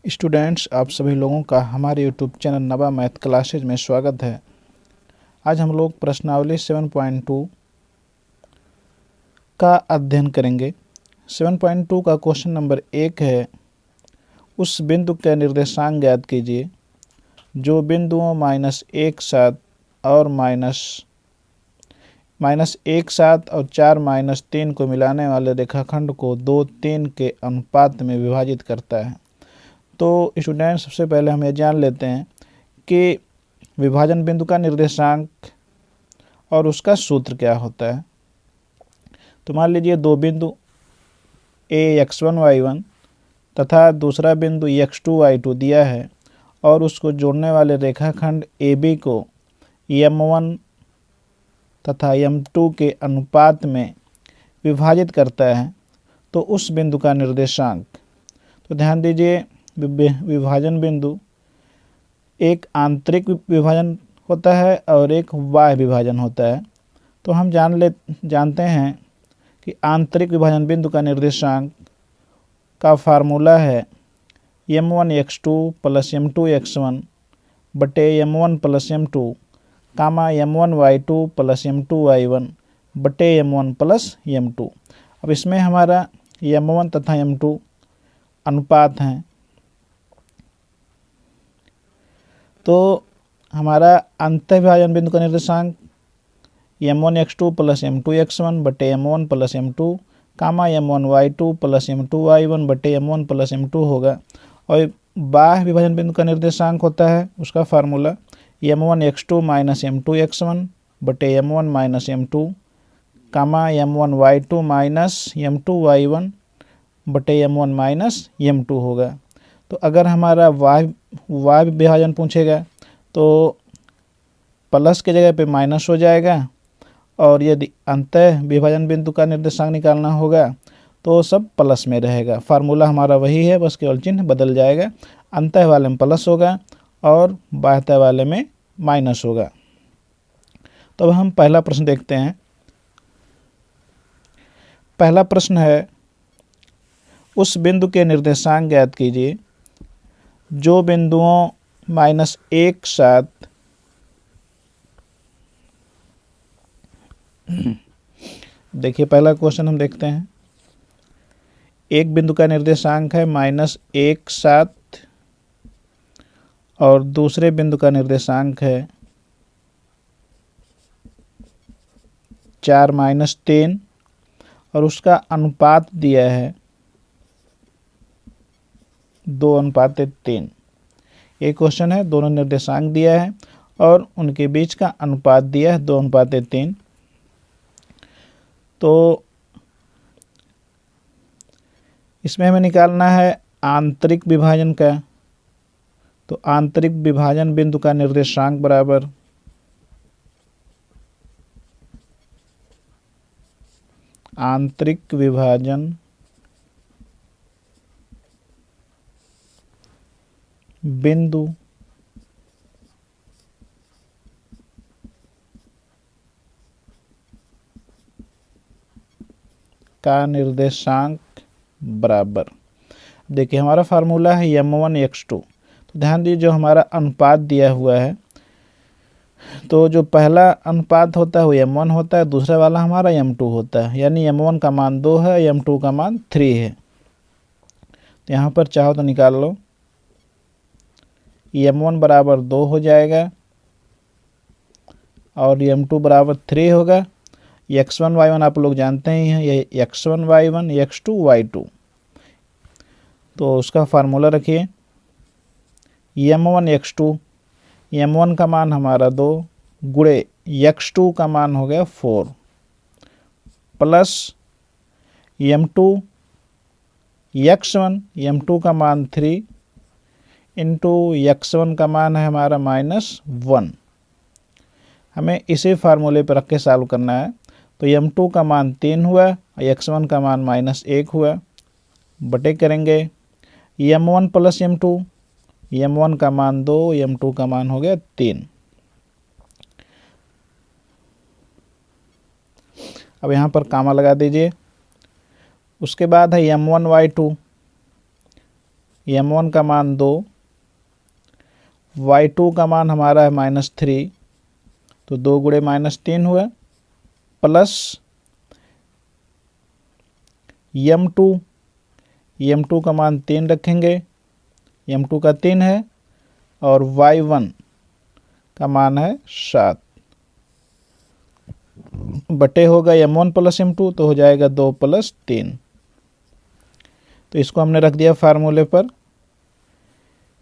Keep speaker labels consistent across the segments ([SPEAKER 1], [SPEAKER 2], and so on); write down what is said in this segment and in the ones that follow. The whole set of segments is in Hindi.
[SPEAKER 1] स्टूडेंट्स, आप सभी लोगों का हमारे यूट्यूब चैनल नवा मैथ क्लासेज में स्वागत है। आज हम लोग प्रश्नावली 7.2 का अध्ययन करेंगे। 7.2 का क्वेश्चन नंबर 1 है, उस बिंदु का निर्देशांक ज्ञात कीजिए जो बिंदुओं -1 7 और -1 7 और 4 -3 को मिलाने वाले रेखाखंड को 2 3 के अनुपात में विभाजित करता है। तो स्टूडेंट, सबसे पहले हम ये जान लेते हैं कि विभाजन बिंदु का निर्देशांक और उसका सूत्र क्या होता है। तो मान लीजिए दो बिंदु a x1 y1 तथा दूसरा बिंदु x2 y2 दिया है और उसको जोड़ने वाले रेखाखंड AB को m1 तथा m2 के अनुपात में विभाजित करता है, तो उस बिंदु का निर्देशांक। तो ध्यान दीजिए, विभाजन बिंदु एक आंतरिक विभाजन होता है और एक बाह्य विभाजन होता है। तो हम जानते हैं कि आंतरिक विभाजन बिंदु का निर्देशांक का फार्मूला है m1 x2 plus m2 x1 बटे m1 प्लस m2 कामा m1 y2 plus m2 y1 बटे m1 प्लस m2। अब इसमें हमारा m1 तथा m2 अनुपात हैं, तो हमारा अंतः विभाजन बिंदु का निर्देशांक m1 x2 plus m2 x1 बटे m1 प्लस m2 कामा m1 y2 plus m2 y1 बटे m1 प्लस m2 होगा। और बाह्य विभाजन बिंदु का निर्देशांक होता है, उसका formula m1 x2 minus m2 x1 बटे m1 माइनस m2 कामा m1 y2 minus m2 y1 बटे m1 माइनस m2 होगा। तो अगर हमारा वाय विभाजन पूछेगा तो प्लस के जगह पे माइनस हो जाएगा, और यदि अंतः विभाजन बिंदु का निर्देशांक निकालना होगा तो सब प्लस में रहेगा। फार्मूला हमारा वही है, बस केवल चिन्ह बदल जाएगा। अंतः वाले में प्लस होगा और बाह्य वाले में माइनस होगा। तो अब हम पहला प्रश्न देखते हैं। पहला प्रश्न है, उस बिंदु के निर्देशांक ज्ञात कीजिए जो बिंदुओं -1 7 देखिए, पहला क्वेश्चन हम देखते हैं। एक बिंदु का निर्देशांक है -1 7 और दूसरे बिंदु का निर्देशांक है 4 -3 और उसका अनुपात दिया है 2:3। एक क्वेश्चन है, दोनों निर्देशांक दिया है और उनके बीच का अनुपात दिया है 2:3। तो इसमें हमें निकालना है आंतरिक विभाजन का। तो आंतरिक विभाजन बिंदु का निर्देशांक बराबर आंतरिक विभाजन बिंदु का निर्देशांक बराबर, देखिए हमारा फार्मूला है m1 x2। तो ध्यान दीजिए, जो हमारा अनुपात दिया हुआ है, तो जो पहला अनुपात होता है वो m1 होता है, दूसरा वाला हमारा m2 होता है। यानी m1 का मान 2 है, m2 का मान 3 है। तो यहाँ पर चाहो तो निकाल लो, m1 बराबर 2 हो जाएगा और m2 बराबर 3 होगा। x1 y1 आप लोग जानते ही हैं, ये x1 y1 x2 y2। तो उसका फार्मूला रखिए m1 x2, m1 का मान हमारा 2 गुणे x2 का मान हो गया 4 प्लस m2 x1, m2 का मान 3 इंटू x1 का मान है हमारा -1। हमें इसी फार्मूले पर रख के सॉल्व करना है। तो m2 का मान 3 हुआ, x1 का मान -1 हुआ, बटे करेंगे m1 प्लस m2, m1 का मान 2, m2 का मान हो गया 3। अब यहाँ पर कामा लगा दीजिए। उसके बाद है m1 y2, m1 का मान 2, y2 का मान हमारा है -3, तो 2 गुणे -3 हुआ, प्लस m2 का मान 3 रखेंगे, m2 का 3 है, और y1 का मान है 7, बटे होगा m1 प्लस m2, तो हो जाएगा 2 + 3। तो इसको हमने रख दिया फार्मूले पर,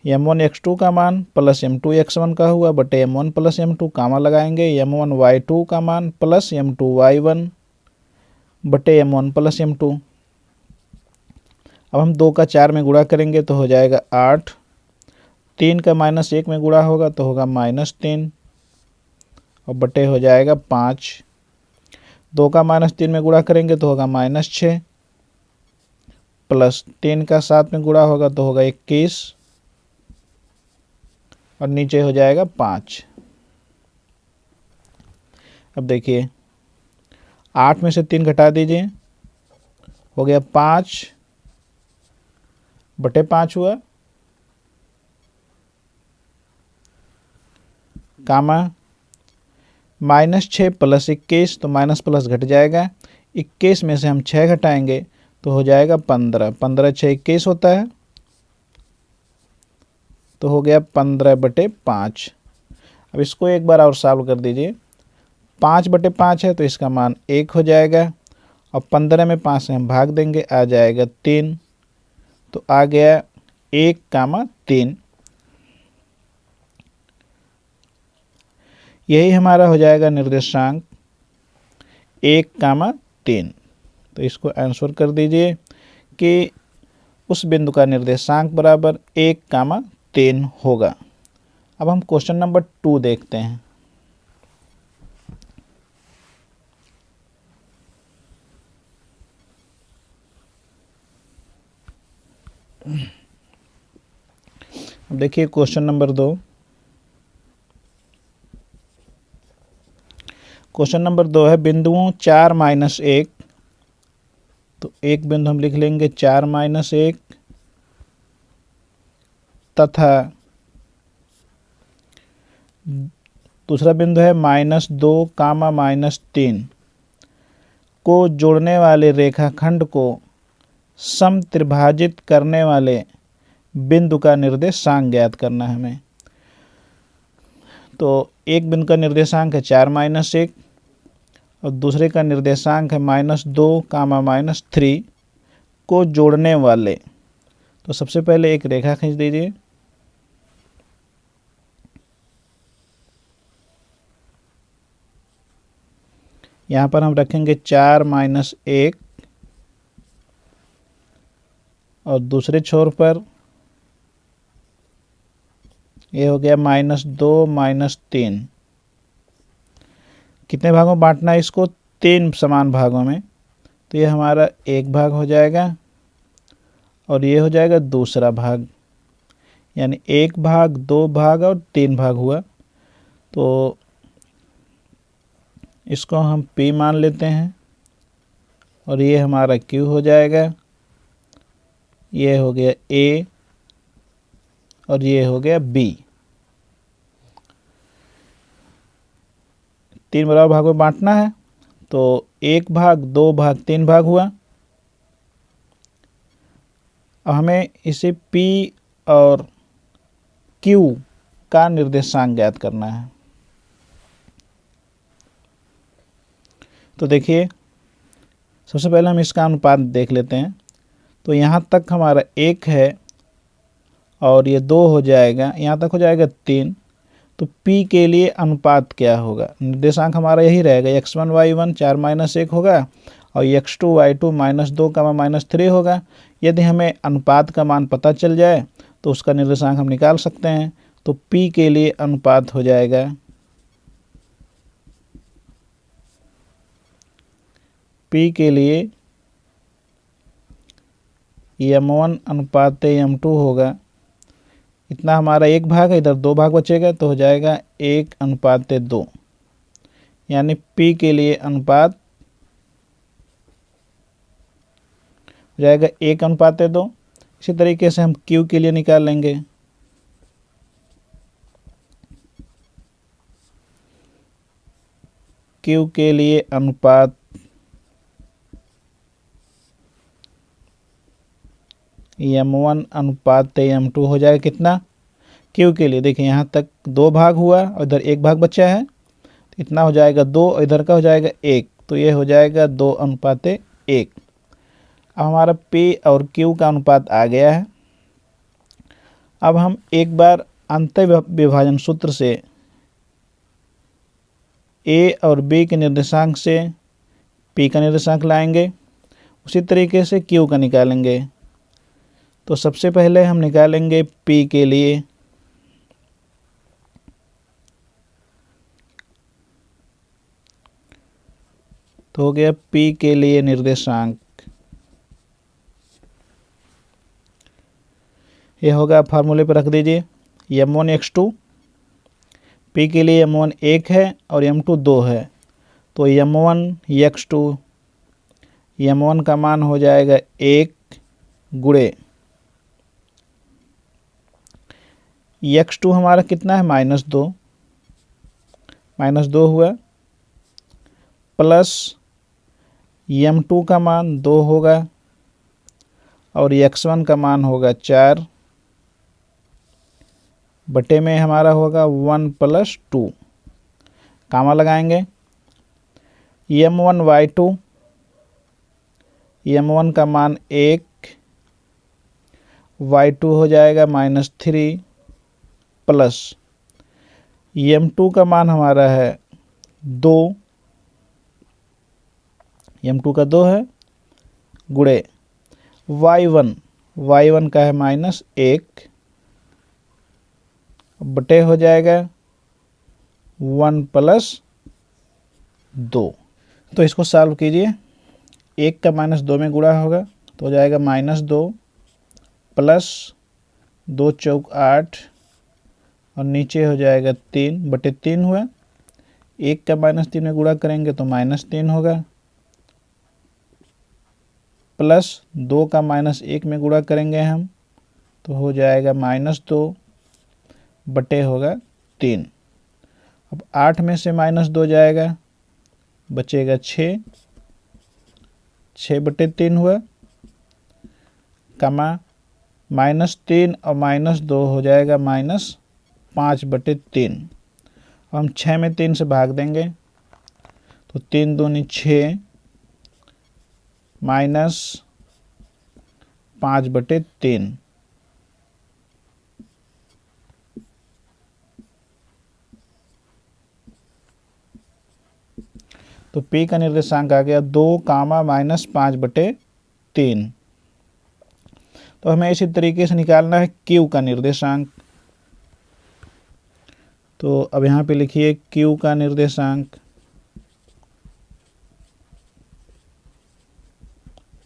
[SPEAKER 1] m1 x2 का मान प्लस m2 x1 का हुआ, बटे m1 प्लस m2, कामा लगाएंगे, m1 y2 का मान प्लस m2 y1 बटे m1 प्लस m2। अब हम 2 का 4 में गुणा करेंगे तो हो जाएगा 8, 3 का -1 में गुणा होगा तो होगा -3, और बटे हो जाएगा 5। 2 का -3 में गुणा करेंगे तो होगा -6, प्लस 3 का 7 में गुणा होगा तो होगा 21, और नीचे हो जाएगा 5। अब देखिए 8 में से 3 घटा दीजिए, हो गया 5 बटे 5 हुआ, कामा -6 प्लस 21, तो माइनस प्लस घट जाएगा, 21 में से हम 6 घटाएंगे तो हो जाएगा 15, 15 6 21 होता है, तो हो गया 15 बटे 5। अब इसको एक बार और सॉल्व कर दीजिए, 5 बटे 5 है तो इसका मान 1 हो जाएगा, और 15 में 5 से हम भाग देंगे, आ जाएगा 3, तो आ गया 1,3। यही हमारा हो जाएगा निर्देशांक 1,3। तो इसको आंसर कर दीजिए कि उस बिंदु का निर्देशांक बराबर 1,3 होगा। अब हम क्वेश्चन नंबर 2 देखते हैं। अब देखिए क्वेश्चन नंबर 2। क्वेश्चन नंबर 2 है बिंदुओं 4 - 1, तो एक बिंदु हम लिख लेंगे 4 - 1, तथा दूसरा बिंदु है -2, -3 को जोड़ने वाले रेखाखंड को समत्रिभाजित करने वाले बिंदु का निर्देशांक ज्ञात करना है हमें। तो एक बिंदु का निर्देशांक है 4 - 1, और दूसरे का निर्देशांक है -2, -3 को जोड़ने वाले। तो सबसे पहले एक रेखा खींच दीजिए, यहाँ पर हम रखेंगे 4 - 1, और दूसरे छोर पर ये हो गया -2, -3। कितने भागों में बांटना है इसको? 3 समान भागों में। तो ये हमारा एक भाग हो जाएगा, और ये हो जाएगा दूसरा भाग, यानी 1 भाग, 2 भाग और 3 भाग हुआ। तो इसको हम P मान लेते हैं, और ये हमारा Q हो जाएगा, ये हो गया A, और ये हो गया B। 3 बराबर भागों में बांटना है, तो 1 भाग, 2 भाग, 3 भाग हुआ। अब हमें इसे P और Q का निर्देशांक ज्ञात करना है। तो देखिए सबसे पहले हम इसका अनुपात देख लेते हैं। तो यहाँ तक हमारा 1 है, और ये 2 हो जाएगा, यहाँ तक हो जाएगा 3। तो P के लिए अनुपात क्या होगा? निर्देशांक हमारा यही रहेगा, x1 y1 4 - 1 होगा, और x2 y2 -2, -3 होगा। यदि हमें अनुपात का मान पता चल जाए तो उसका निर्देशांक हम निकाल सकते हैं। तो P के लिए अनुपात हो जाएगा P के लिए m1 अनुपात m2 होगा। इतना हमारा एक भाग है, इधर 2 भाग बचेगा, तो हो जाएगा 1:2, यानी P के लिए अनुपात हो जाएगा 1:2। इसी तरीके से हम Q के लिए निकाल लेंगे। Q के लिए अनुपात M1 अनुपात M2 हो जाएगा कितना? Q के लिए देखिए यहाँ तक 2 भाग हुआ और इधर 1 भाग बचा है, तो इतना हो जाएगा 2 और इधर का हो जाएगा 1, तो ये हो जाएगा 2 अनुपात 1। अब हमारा P और Q का अनुपात आ गया है। अब हम एक बार अंतर विभाजन सूत्र से A और B के निर्देशांक से P का निर्देशांक लाएंगे, उसी तरीके से Q का निकालेंगे। तो सबसे पहले हम निकालेंगे P के लिए। तो हो गया P के लिए निर्देशांक, ये होगा, फार्मूले पर रख दीजिए, M1 x2। P के लिए M1 1 है और M2 2 है, तो M1 x2, M1 का मान हो जाएगा 1 गुणे x2 हमारा कितना है -2, -2 हुआ, प्लस M2 का मान 2 होगा और x1 का मान होगा 4, बटे में हमारा होगा 1 + 2, कामा लगाएंगे। M1 y2, M1 का मान 1, y2 हो जाएगा -3, प्लस M2 का मान हमारा है 2, M2 का 2 है, गुणे y1 का है -1, बटे हो जाएगा 1 + 2। तो इसको सॉल्व कीजिए, 1 का -2 में गुणा होगा तो हो जाएगा -2 प्लस 2 चौक 8 और नीचे हो जाएगा 3 बटे 3 हुआ। 1 का -3 में गुणा करेंगे तो -3 होगा, प्लस 2 का -1 में गुणा करेंगे हम तो हो जाएगा -2 बटे होगा 3। अब 8 में से -2 जाएगा, बचेगा 6, 6 बटे 3 हुआ, कमा -3 और -2 हो जाएगा -5 बटे 3। हम 6 में 3 से भाग देंगे तो 3 दूनी 6 -5 बटे 3। तो P का निर्देशांक आ गया 2, -5 बटे 3। तो हमें इसी तरीके से निकालना है Q का निर्देशांक। तो अब यहाँ पे लिखिए Q का निर्देशांक।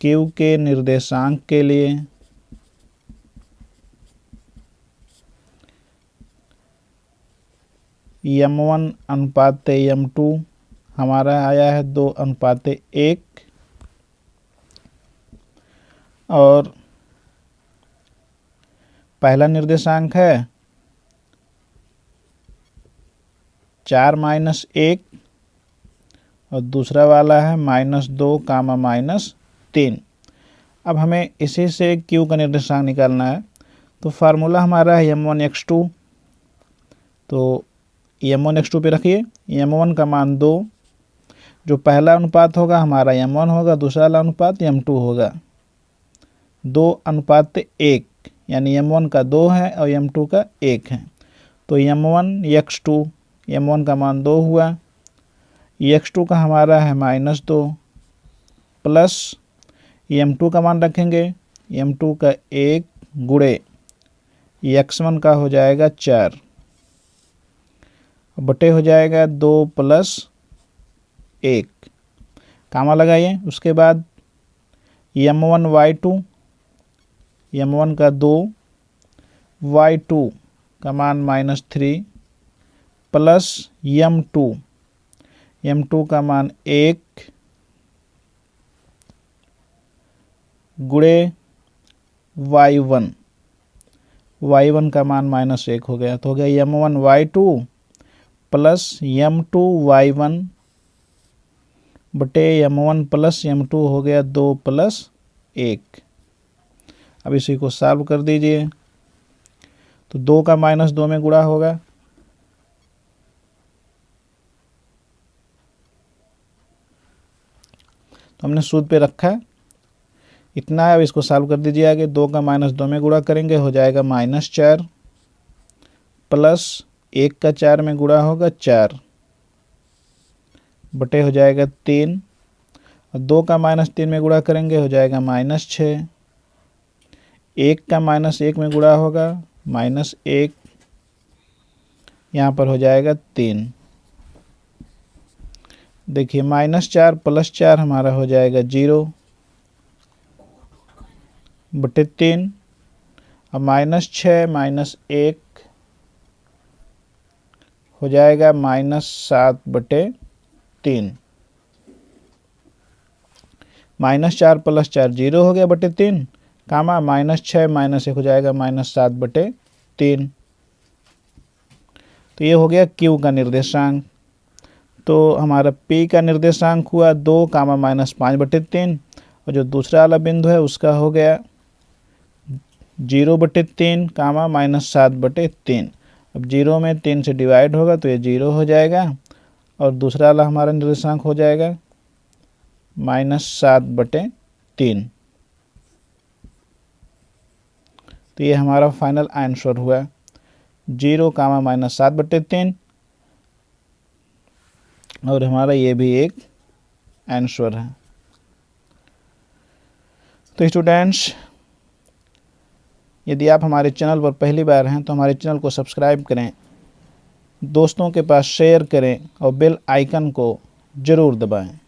[SPEAKER 1] Q के निर्देशांक के लिए M1 अनुपात M2 हमारा आया है 2:1, और पहला निर्देशांक है 4 - 1 और दूसरा वाला है -2, -3। अब हमें इसी से Q का निर्देशांक निकालना है। तो फार्मूला हमारा है M1 x2, तो M1 x2 पे रखिए, M1 का मान 2, जो पहला अनुपात होगा हमारा M1 होगा, दूसरा वाला अनुपात M2 होगा, 2:1, यानी M1 का 2 है और M2 का 1 है। तो M1 x2, M1 का मान 2 हुआ, x2 का हमारा है -2, प्लस M2 का मान रखेंगे, M2 का 1 गुणे x1 का हो जाएगा 4, बटे हो जाएगा 2 + 1, कामा लगाइए। उसके बाद M1 y2, M1 का 2, y2 का मान -3, प्लस M2 का मान 1 गुणे y1 का मान -1 हो गया, तो हो गया m1 y2 plus m2 y1 बटे m1 प्लस m2 हो गया 2 + 1। अब इसी को सॉल्व कर दीजिए, तो 2 का -2 में गुणा होगा, तो हमने सूत्र पे रखा इतना है। अब इसको सॉल्व कर दीजिए आगे, 2 का -2 में गुणा करेंगे हो जाएगा -4 प्लस 1 का 4 में गुणा होगा 4 बटे हो जाएगा 3, और 2 का -3 में गुणा करेंगे हो जाएगा -6, 1 का -1 में गुणा होगा -1, यहाँ पर हो जाएगा 3। देखिए -4 + 4 हमारा हो जाएगा 0 बटे 3, अब -6 - 1 हो जाएगा -7 बटे 3। -4 + 4 0 हो गया बटे 3, कामा -6 - 1 हो जाएगा -7 बटे 3। तो ये हो गया Q का निर्देशांक। तो हमारा P का निर्देशांक हुआ 2, -5 बटे 3, और जो दूसरा वाला बिंदु है उसका हो गया 0 बटे 3, -7 बटे 3। अब 0 में 3 से डिवाइड होगा तो ये 0 हो जाएगा, और दूसरा वाला हमारा निर्देशांक हो जाएगा -7 बटे 3। तो ये हमारा फाइनल आंसर हुआ 0, -7 बटे 3, और हमारा ये भी एक आंसर है। तो स्टूडेंट्स, यदि आप हमारे चैनल पर पहली बार हैं तो हमारे चैनल को सब्सक्राइब करें, दोस्तों के पास शेयर करें और बेल आइकन को ज़रूर दबाएं।